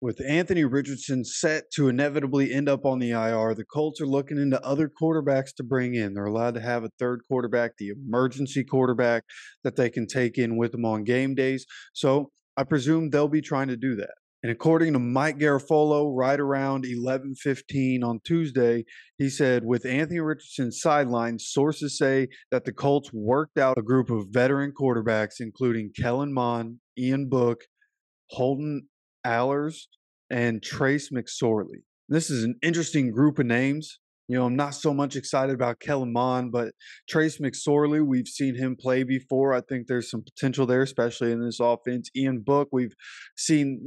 With Anthony Richardson set to inevitably end up on the IR, the Colts are looking into other quarterbacks to bring in. They're allowed to have a third quarterback, the emergency quarterback that they can take in with them on game days. So I presume they'll be trying to do that. And according to Mike Garafolo, right around 11:15 on Tuesday, he said, with Anthony Richardson sidelined, sources say that the Colts worked out a group of veteran quarterbacks, including Kellen Mond, Ian Book, Holden Allers, and Trace McSorley. This is an interesting group of names. I'm not so much excited about Kellen Mond, but Trace McSorley, we've seen him play before. I think there's some potential there, especially in this offense. Ian Book, we've seen,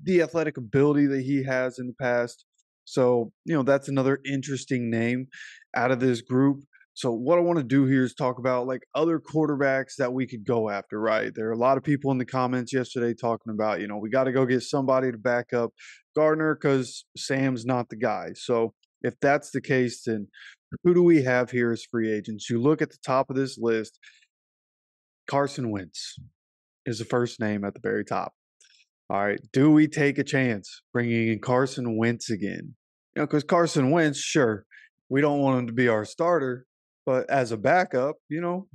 the athletic ability that he has in the past. So, that's another interesting name out of this group. So what I want to do here is talk about like other quarterbacks that we could go after, right? There are a lot of people in the comments yesterday talking about, we got to go get somebody to back up Gardner because Sam's not the guy. So if that's the case, then who do we have here as free agents? You look at the top of this list, Carson Wentz is the first name at the very top. All right. Do we take a chance bringing in Carson Wentz again? Because Carson Wentz, sure, we don't want him to be our starter, but as a backup,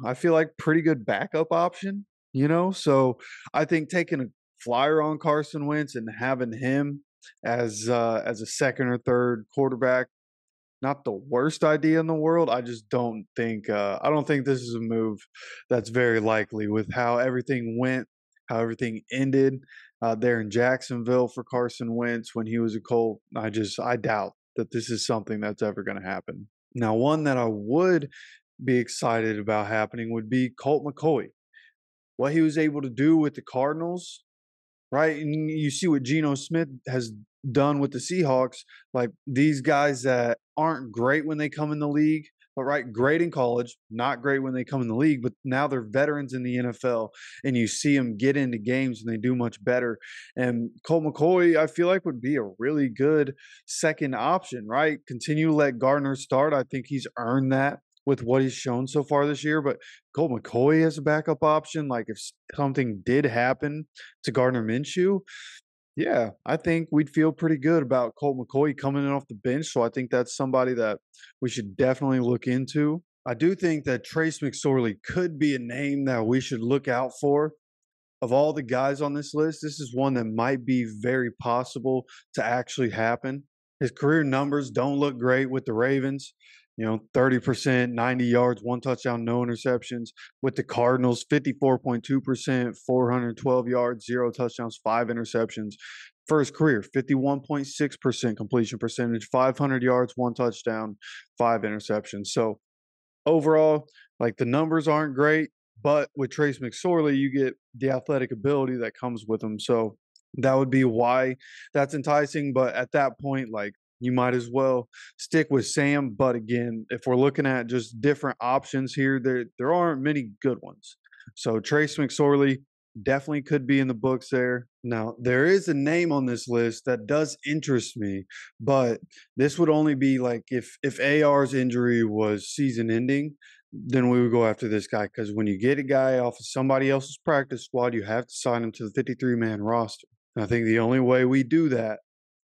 I feel like pretty good backup option, So I think taking a flyer on Carson Wentz and having him as a second or third quarterback, not the worst idea in the world. I just don't think I don't think this is a move that's very likely with how everything went, how everything ended there in Jacksonville for Carson Wentz when he was a Colt. I doubt that this is something that's ever going to happen. Now, one that I would be excited about happening would be Colt McCoy. What he was able to do with the Cardinals, right? And you see what Geno Smith has done with the Seahawks. Like these guys that aren't great when they come in the league, but right, great in college, not great when they come in the league, but now they're veterans in the NFL, and you see them get into games and they do much better. And Colt McCoy, I feel like would be a really good second option, right? Continue to let Gardner start. I think he's earned that with what he's shown so far this year. But Colt McCoy as a backup option, like if something did happen to Gardner Minshew, yeah, I think we'd feel pretty good about Colt McCoy coming in off the bench. So I think that's somebody that we should definitely look into. I do think that Trace McSorley could be a name that we should look out for. Of all the guys on this list, this is one that might be very possible to actually happen. His career numbers don't look great with the Ravens. 30%, 90 yards, one touchdown, no interceptions. With the Cardinals, 54.2%, 412 yards, zero touchdowns, five interceptions. For his career, 51.6% completion percentage, 500 yards, one touchdown, five interceptions. So overall, like the numbers aren't great, but with Trace McSorley, you get the athletic ability that comes with him. So that would be why that's enticing. But at that point, like you might as well stick with Sam. But again, if we're looking at just different options here, there aren't many good ones. So Trace McSorley definitely could be in the books there. Now, there is a name on this list that does interest me, but this would only be like if AR's injury was season ending, then we would go after this guy because when you get a guy off of somebody else's practice squad, you have to sign him to the 53-man roster. And I think the only way we do that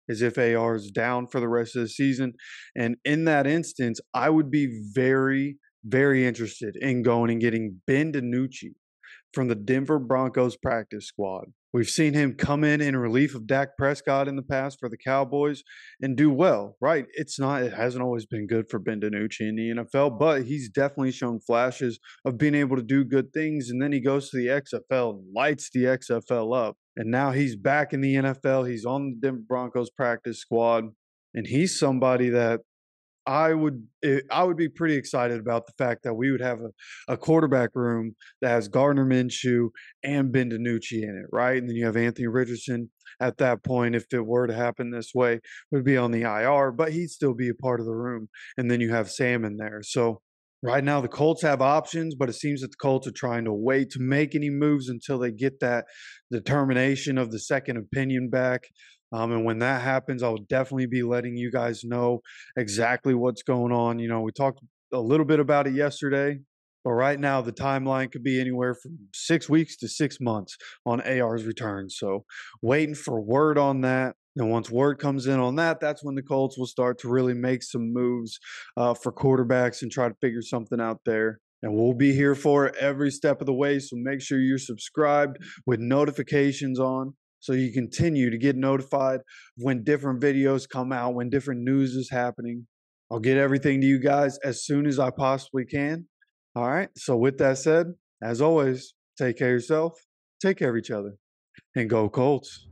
is if AR is down for the rest of the season. And in that instance, I would be very, very interested in going and getting Ben DiNucci from the Denver Broncos practice squad. We've seen him come in relief of Dak Prescott in the past for the Cowboys and do well, right? It hasn't always been good for Ben DiNucci in the NFL, but he's definitely shown flashes of being able to do good things. And then he goes to the XFL and lights the XFL up. And now he's back in the NFL. He's on the Denver Broncos practice squad. And he's somebody that I would be pretty excited about the fact that we would have a quarterback room that has Gardner Minshew and Ben DiNucci in it, right? And then you have Anthony Richardson at that point, if it were to happen this way, would be on the IR, but he'd still be a part of the room. And then you have Sam in there. So right now the Colts have options, but it seems that the Colts are trying to wait to make any moves until they get that determination of the second opinion back. And when that happens, I'll definitely be letting you guys know exactly what's going on. We talked a little bit about it yesterday, but right now the timeline could be anywhere from 6 weeks to 6 months on AR's return. So waiting for word on that. And once word comes in on that, that's when the Colts will start to really make some moves for quarterbacks and try to figure something out there. And we'll be here for it every step of the way. So make sure you're subscribed with notifications on so you continue to get notified when different videos come out, when different news is happening. I'll get everything to you guys as soon as I possibly can. All right. So, with that said, as always, take care of yourself, take care of each other, and go Colts.